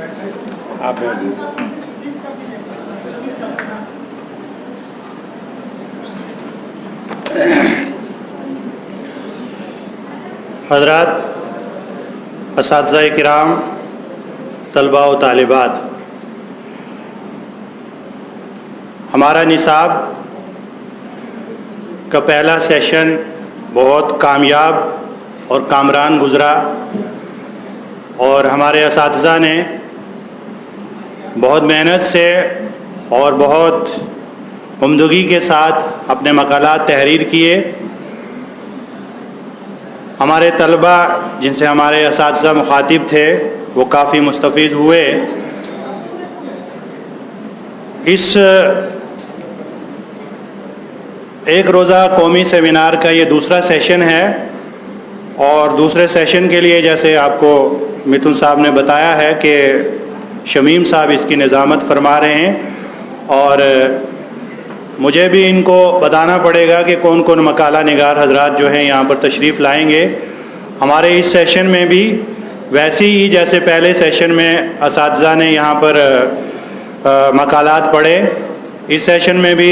آپ حضرات، اساتذہ کرام، طلباء و طالبات، ہمارا نصاب کا پہلا سیشن بہت کامیاب اور کامران گزرا، اور ہمارے اساتذہ نے بہت محنت سے اور بہت عمدگی کے ساتھ اپنے مقالات تحریر کیے۔ ہمارے طلباء جن سے ہمارے اساتذہ مخاطب تھے وہ کافی مستفید ہوئے۔ اس ایک روزہ قومی سیمینار کا یہ دوسرا سیشن ہے، اور دوسرے سیشن کے لیے جیسے آپ کو متھن صاحب نے بتایا ہے کہ شمیم صاحب اس کی نظامت فرما رہے ہیں، اور مجھے بھی ان کو بتانا پڑے گا کہ کون کون مقالہ نگار حضرات جو ہیں یہاں پر تشریف لائیں گے۔ ہمارے اس سیشن میں بھی ویسے ہی جیسے پہلے سیشن میں اساتذہ نے یہاں پر مقالات پڑھے، اس سیشن میں بھی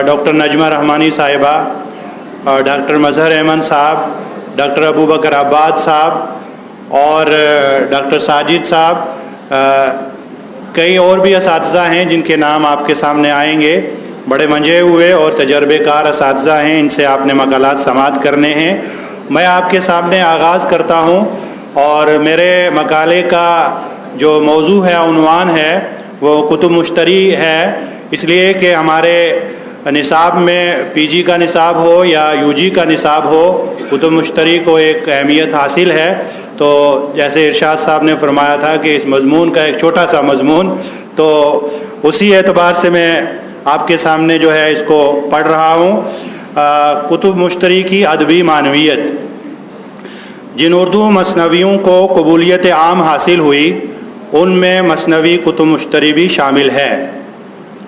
ڈاکٹر نجمہ رحمانی صاحبہ، ڈاکٹر مظہر احمد صاحب، ڈاکٹر ابو بکر عباد صاحب اور ڈاکٹر ساجد صاحب، کئی اور بھی اساتذہ ہیں جن کے نام آپ کے سامنے آئیں گے۔ بڑے منجے ہوئے اور تجربے کار اساتذہ ہیں، ان سے آپ نے مقالات سماعت کرنے ہیں۔ میں آپ کے سامنے آغاز کرتا ہوں، اور میرے مقالے کا جو موضوع ہے، عنوان ہے، وہ کتب مشتری ہے، اس لیے کہ ہمارے نصاب میں پی جی کا نصاب ہو یا یو جی کا نصاب ہو، کتب مشتری کو ایک اہمیت حاصل ہے۔ تو جیسے ارشاد صاحب نے فرمایا تھا کہ اس مضمون کا ایک چھوٹا سا مضمون، تو اسی اعتبار سے میں آپ کے سامنے جو ہے اس کو پڑھ رہا ہوں۔ کتب مشتری کی ادبی معنویت۔ جن اردو مثنویوں کو قبولیت عام حاصل ہوئی ان میں مثنوی کتب مشتری بھی شامل ہے۔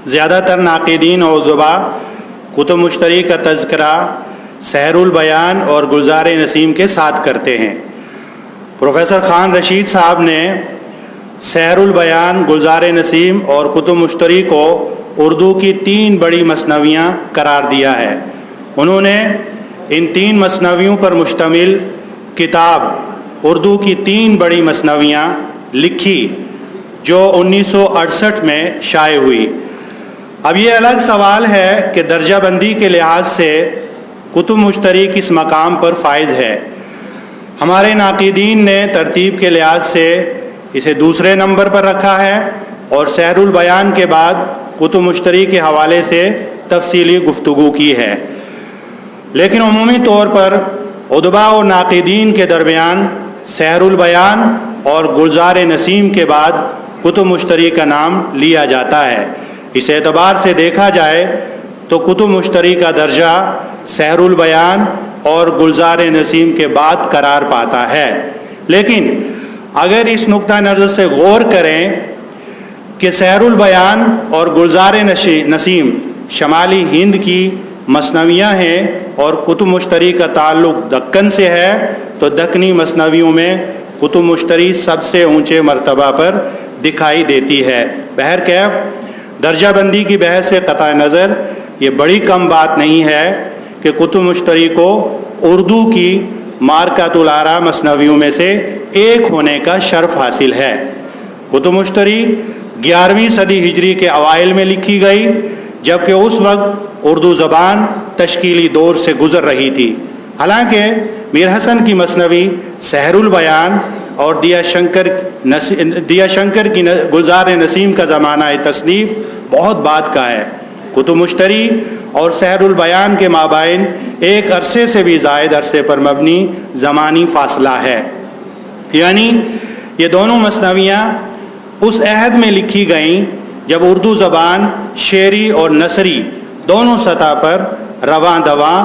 زیادہ تر ناقدین اور ادباء کتب مشتری کا تذکرہ سحر البیان اور گلزار نسیم کے ساتھ کرتے ہیں۔ پروفیسر خان رشید صاحب نے سحر البیان، گلزار نسیم اور کتب مشتری کو اردو کی 3 بڑی مثنویاں قرار دیا ہے۔ انہوں نے ان 3 مثنویوں پر مشتمل کتاب اردو کی 3 بڑی مثنویاں لکھی جو 1968 میں شائع ہوئی۔ اب یہ الگ سوال ہے کہ درجہ بندی کے لحاظ سے کتب مشتری کس مقام پر فائز ہے۔ ہمارے ناقدین نے ترتیب کے لحاظ سے اسے دوسرے نمبر پر رکھا ہے، اور سحر البیان کے بعد کتب مشتری کے حوالے سے تفصیلی گفتگو کی ہے۔ لیکن عمومی طور پر ادباء و ناقدین کے درمیان سحر البیان اور گلزار نسیم کے بعد کتب مشتری کا نام لیا جاتا ہے۔ اس اعتبار سے دیکھا جائے تو کتب مشتری کا درجہ سحر البیان اور گلزار نسیم کے بعد قرار پاتا ہے۔ لیکن اگر اس نقطہ نظر سے غور کریں کہ سحر البیان اور گلزار نسیم شمالی ہند کی مثنویاں ہیں اور کتب مشتری کا تعلق دکن سے ہے، تو دکنی مثنویوں میں کتب مشتری سب سے اونچے مرتبہ پر دکھائی دیتی ہے۔ بہرکیف درجہ بندی کی بحث سے قطع نظر یہ بڑی کم بات نہیں ہے کہ کتب مشتری کو اردو کی مارکۃ الآراء مثنویوں میں سے ایک ہونے کا شرف حاصل ہے۔ کتب مشتری 11ویں صدی ہجری کے اوائل میں لکھی گئی، جبکہ اس وقت اردو زبان تشکیلی دور سے گزر رہی تھی۔ حالانکہ میر حسن کی مثنوی سحر البیان اور دیا شنکر کی گلزار نسیم کا زمانہ تصنیف بہت بعد کا ہے۔ کتب مشتری اور سحر البیان کے مابین ایک عرصے سے بھی زائد عرصے پر مبنی زمانی فاصلہ ہے، یعنی یہ دونوں مثنویاں اس عہد میں لکھی گئیں جب اردو زبان شعری اور نثری دونوں سطح پر رواں دواں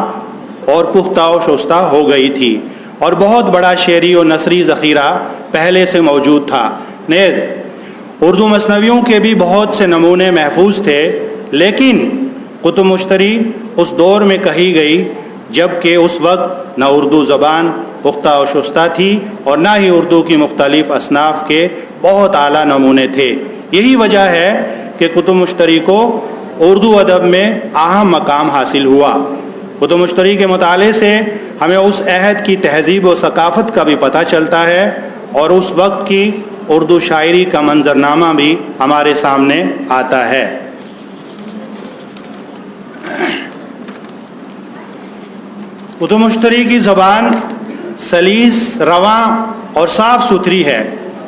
اور پختہ و شستہ ہو گئی تھی، اور بہت بڑا شعری اور نثری ذخیرہ پہلے سے موجود تھا۔ نیز اردو مثنویوں کے بھی بہت سے نمونے محفوظ تھے، لیکن کتب مشتری اس دور میں کہی گئی جب کہ اس وقت نہ اردو زبان پختہ و شستہ تھی اور نہ ہی اردو کی مختلف اصناف کے بہت اعلیٰ نمونے تھے۔ یہی وجہ ہے کہ کتب مشتری کو اردو ادب میں اہم مقام حاصل ہوا۔ کتب مشتری کے مطالعے سے ہمیں اس عہد کی تہذیب و ثقافت کا بھی پتہ چلتا ہے اور اس وقت کی اردو شاعری کا منظرنامہ بھی ہمارے سامنے آتا ہے۔ کتب مشتری کی زبان سلیس، رواں اور صاف ستھری ہے،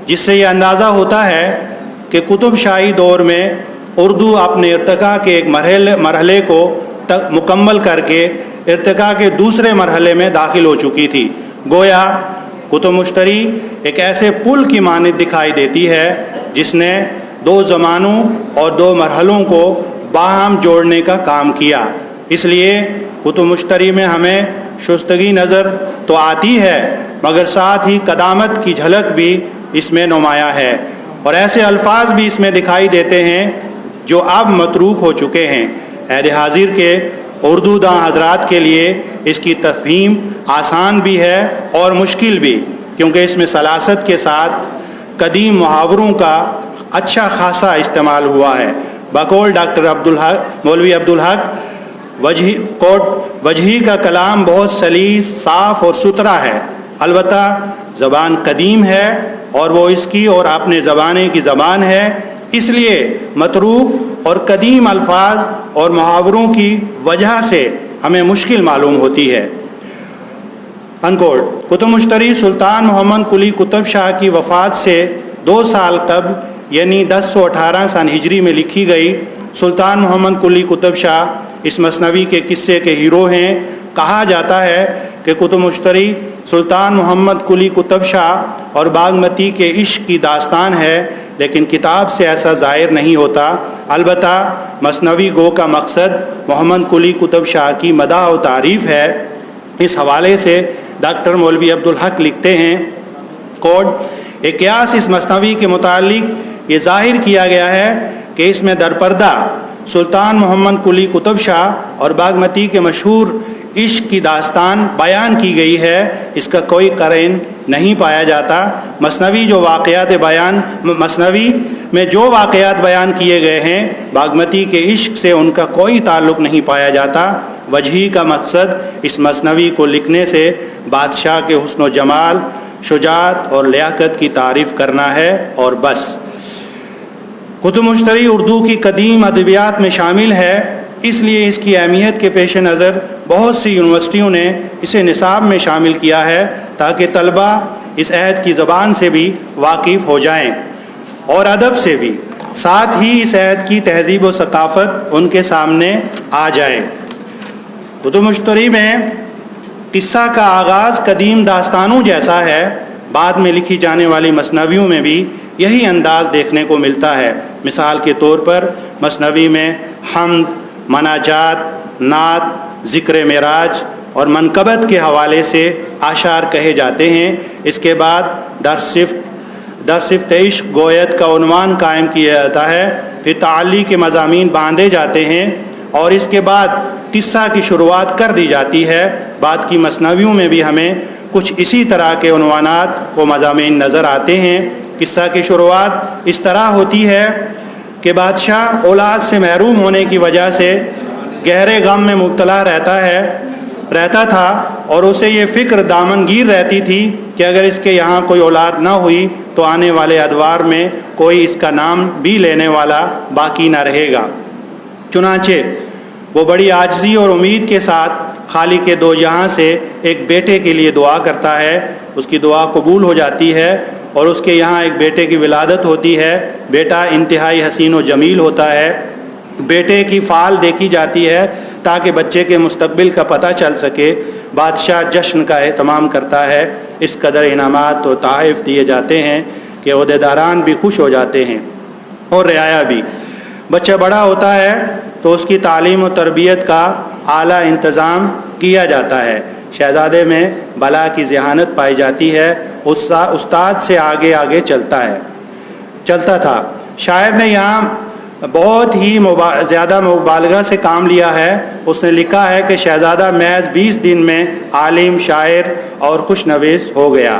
جس سے یہ اندازہ ہوتا ہے کہ کتب شاہی دور میں اردو اپنے ارتقاء کے ایک مرحلے کو مکمل کر کے ارتقاء کے دوسرے مرحلے میں داخل ہو چکی تھی۔ گویا کتب مشتری ایک ایسے پل کی مانند دکھائی دیتی ہے جس نے دو زمانوں اور دو مرحلوں کو باہم جوڑنے کا کام کیا۔ اس لیے کتب مشتری میں ہمیں شستگی نظر تو آتی ہے، مگر ساتھ ہی قدامت کی جھلک بھی اس میں نمایاں ہے، اور ایسے الفاظ بھی اس میں دکھائی دیتے ہیں جو اب متروک ہو چکے ہیں۔ عہد حاضر کے اردو داں حضرات کے لیے اس کی تفہیم آسان بھی ہے اور مشکل بھی، کیونکہ اس میں سلاست کے ساتھ قدیم محاوروں کا اچھا خاصا استعمال ہوا ہے۔ بقول ڈاکٹر مولوی عبدالحق وجہی کا کلام بہت سلیس، صاف اور ستھرا ہے، البتہ زبان قدیم ہے اور وہ اس کی اور اپنے زمانے کی زبان ہے، اس لیے متروک اور قدیم الفاظ اور محاوروں کی وجہ سے ہمیں مشکل معلوم ہوتی ہے۔ انکوٹ کتب مشتری سلطان محمد قلی قطب شاہ کی وفات سے 2 سال قبل یعنی 1018 سن ہجری میں لکھی گئی۔ سلطان محمد قلی قطب شاہ اس مثنوی کے قصے کے ہیرو ہیں۔ کہا جاتا ہے کہ کتب مشتری سلطان محمد قلی قطب شاہ اور باغمتی کے عشق کی داستان ہے، لیکن کتاب سے ایسا ظاہر نہیں ہوتا۔ البتہ مثنوی گو کا مقصد محمد قلی قطب شاہ کی مدح و تعریف ہے۔ اس حوالے سے ڈاکٹر مولوی عبدالحق لکھتے ہیں، کوڈ ایک قیاس اس مثنوی کے متعلق یہ ظاہر کیا گیا ہے کہ اس میں درپردہ سلطان محمد قلی قطب شاہ اور باغمتی کے مشہور عشق کی داستان بیان کی گئی ہے، اس کا کوئی قرین نہیں پایا جاتا۔ مثنوی میں جو واقعات بیان کیے گئے ہیں باغمتی کے عشق سے ان کا کوئی تعلق نہیں پایا جاتا۔ وجہی کا مقصد اس مثنوی کو لکھنے سے بادشاہ کے حسن و جمال، شجاعت اور لیاقت کی تعریف کرنا ہے اور بس۔ کتب مشتری اردو کی قدیم ادبیات میں شامل ہے، اس لیے اس کی اہمیت کے پیش نظر بہت سی یونیورسٹیوں نے اسے نصاب میں شامل کیا ہے تاکہ طلبہ اس عہد کی زبان سے بھی واقف ہو جائیں اور ادب سے بھی، ساتھ ہی اس عہد کی تہذیب و ثقافت ان کے سامنے آ جائے۔ کتب مشتری میں قصہ کا آغاز قدیم داستانوں جیسا ہے، بعد میں لکھی جانے والی مثنویوں میں بھی یہی انداز دیکھنے کو ملتا ہے۔ مثال کے طور پر مثنوی میں حمد، مناجات، نعت، ذکر معراج اور منقبت کے حوالے سے اشعار کہے جاتے ہیں۔ اس کے بعد درصفت عشق گویت کا عنوان قائم کیا جاتا ہے، پھر تعلی کے مضامین باندھے جاتے ہیں اور اس کے بعد قصہ کی شروعات کر دی جاتی ہے۔ بعد کی مثنویوں میں بھی ہمیں کچھ اسی طرح کے عنوانات و مضامین نظر آتے ہیں۔ قصہ کی شروعات اس طرح ہوتی ہے کہ بادشاہ اولاد سے محروم ہونے کی وجہ سے گہرے غم میں مبتلا رہتا تھا اور اسے یہ فکر دامنگیر رہتی تھی کہ اگر اس کے یہاں کوئی اولاد نہ ہوئی تو آنے والے ادوار میں کوئی اس کا نام بھی لینے والا باقی نہ رہے گا۔ چنانچہ وہ بڑی عاجزی اور امید کے ساتھ خالق دو جہاں سے ایک بیٹے کے لیے دعا کرتا ہے۔ اس کی دعا قبول ہو جاتی ہے اور اس کے یہاں ایک بیٹے کی ولادت ہوتی ہے۔ بیٹا انتہائی حسین و جمیل ہوتا ہے۔ بیٹے کی فال دیکھی جاتی ہے تاکہ بچے کے مستقبل کا پتہ چل سکے۔ بادشاہ جشن کا اہتمام کرتا ہے، اس قدر انعامات و تحائف دیے جاتے ہیں کہ عہدیداران بھی خوش ہو جاتے ہیں اور رعایا بھی۔ بچہ بڑا ہوتا ہے تو اس کی تعلیم و تربیت کا اعلیٰ انتظام کیا جاتا ہے۔ شہزادے میں بلا کی ذہانت پائی جاتی ہے، استاد سے آگے آگے چلتا تھا۔ شاعر نے یہاں بہت ہی زیادہ مبالغہ سے کام لیا ہے۔ اس نے لکھا ہے کہ شہزادہ محض 20 دن میں عالم، شاعر اور خوش نویس ہو گیا۔